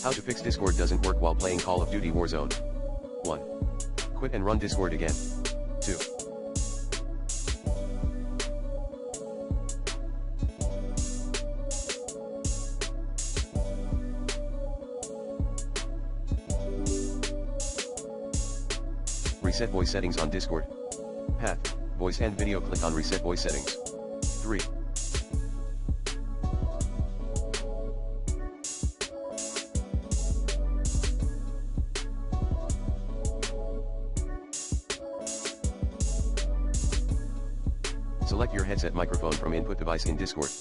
How to fix Discord doesn't work while playing Call of Duty Warzone. 1. Quit and run Discord again. 2. Reset voice settings on Discord. Path, voice and video. Click on reset voice settings. 3. Select your headset microphone from input device in Discord.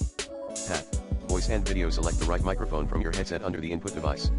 Path, voice and video. Select the right microphone from your headset under the input device.